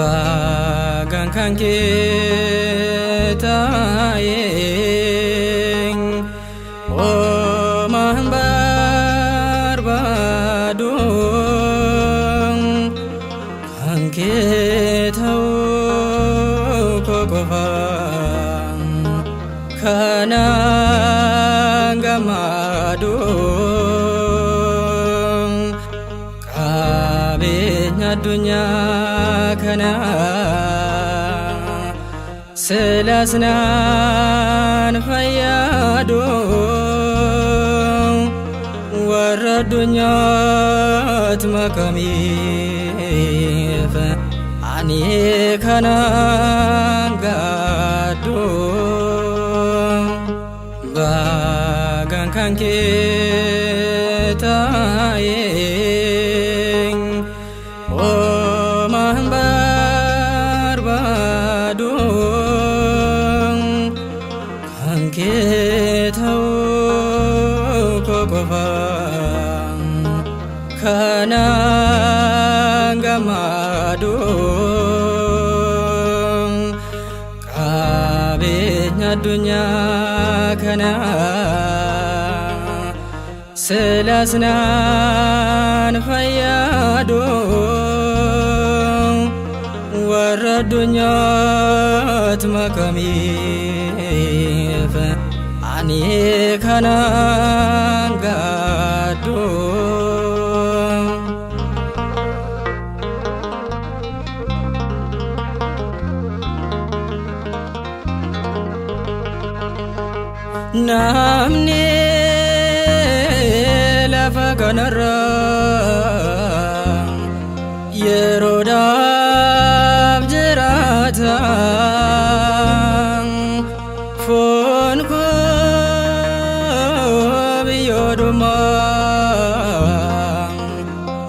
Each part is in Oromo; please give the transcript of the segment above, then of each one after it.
bagan kan kita yang omah barbadung kan kita kokofang kana gamadung kabehnya dunia kana selasnan fayadung waradunya tmakamif ani kana gadung bagan kan kita yang omah barbadung kan kita kokofang kana gamadung kabehnya dunia kana selasnan fayadung waradunya tmakamif ani kana gadung namni lafakanara yerodab jeratang fonko biyodumang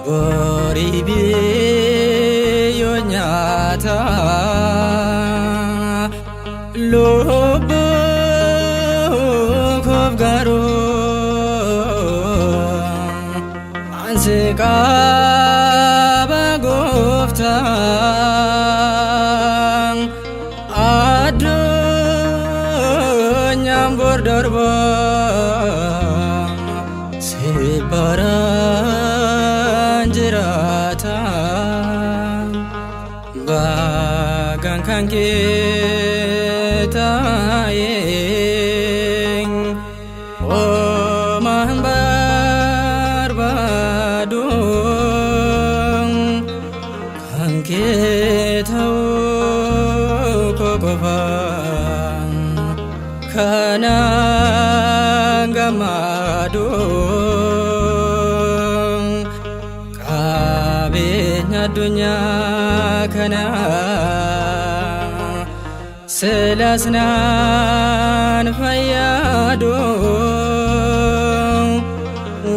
goribi yonyata lobo kofgaro ansika bagoftang adunya bordarbang sebaran jeratang bagan kan kita yang omah barbadung kan kita kokofang kana gamadung kabehnya dunia kana selasnan fayadung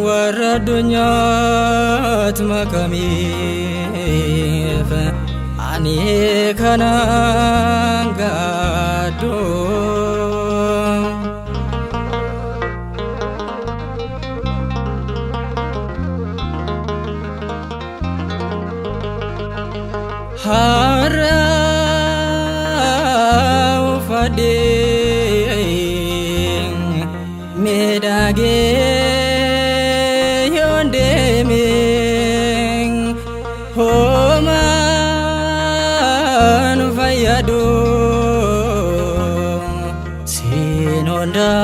waradunya tmakamif ani kana gadung harau fading medage yondeming homan fayadung sinonda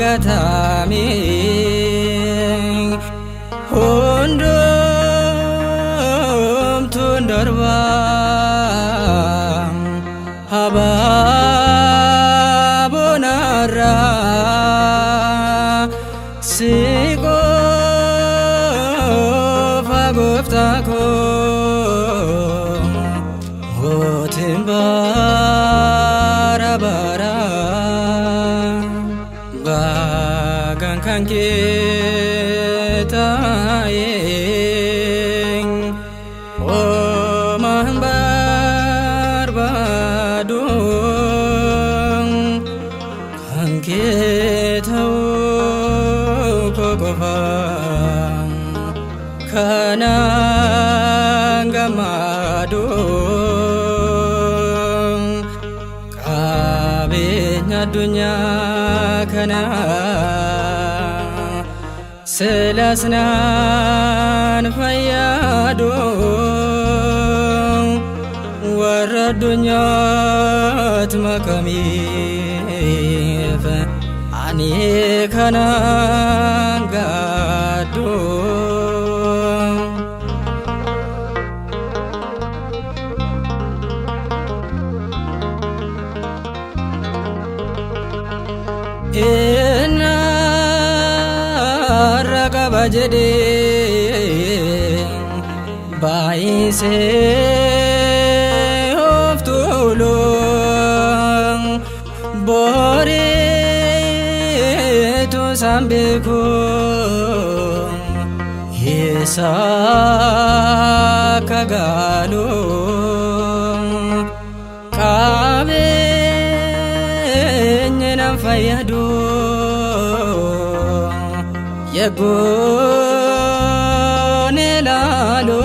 gataming hondom tundarbang hababonara siko fagoftako hotimbarabara bagan kan kita yang omah barbadung kan kita kokofang kana gamad fayyadu qabeenya addunyaa kana silasnaan fayyadu warra addunyaat makamiif ani kanaan gaaddu. Inna raqaba jedhee baay'isee of tuuluun booriitu isaan beekuun isaa akka gaaluun qabeenyi nan fayyadu yegoon ilaalu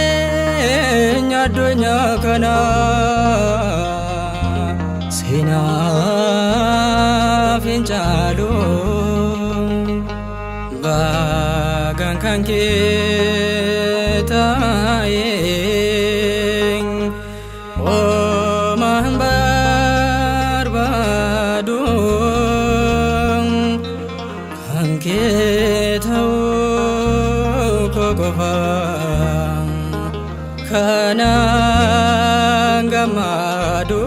jireenya addunyaa kana seenaaf hin caalu bagaan kan kee taa'ee homaa hin barbaadu kan kee ta'uu koo qofa kanaan gammadu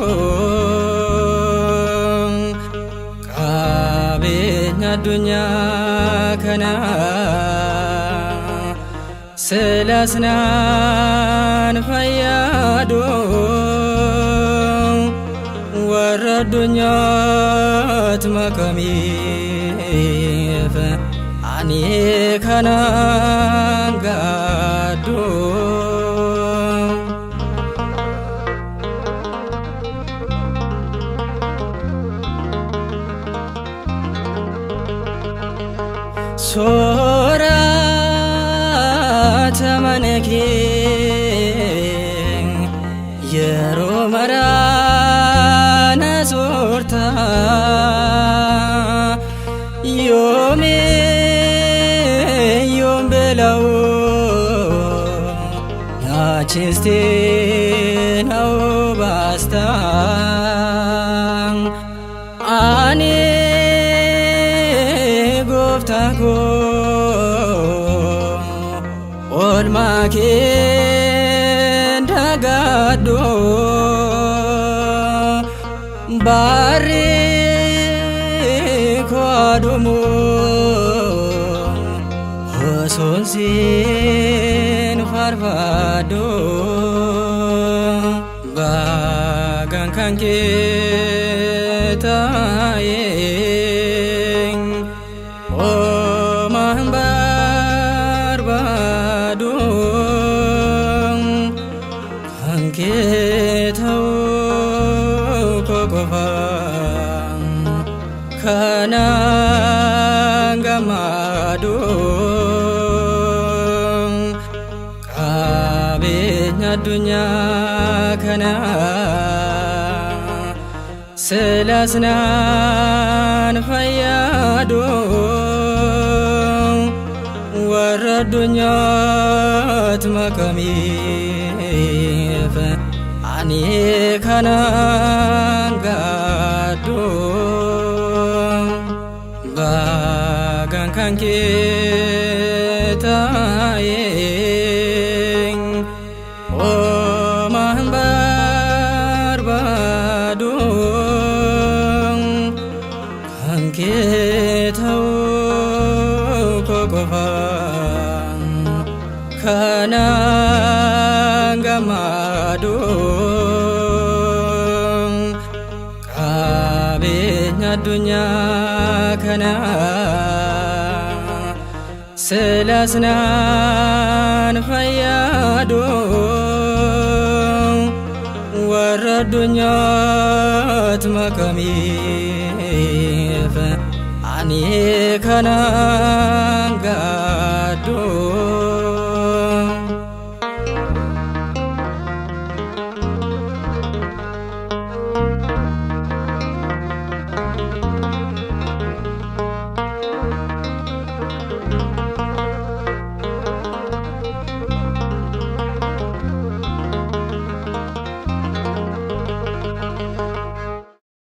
qabeenya addunyaa kana silasnaan fayyadu warra addunyaat makamiif ani kanaan gaaddu. Soorata mana kee yeroo maraa na soorta yoom beela'u nyaachistee na obaasta ani gooftaa koo oolmaa kee dagadhu baarri koo adumu osoon siin farfadhu bagaan kan kee taa'ee homaa hin barbaadu kan kee ta'uu koo qofa kanaan gammadu qabeenya addunyaa kana silasnaan fayyadu warra addunyaat makamiif ani kanaan gaaddu bagaan kan kee taa'ee homaa hin barbaadu kan kee ta'uu koo qofa kanaan gammadu qabeenya addunyaa kana silasnaan fayyadu warra addunyaat makamiif ani kanaan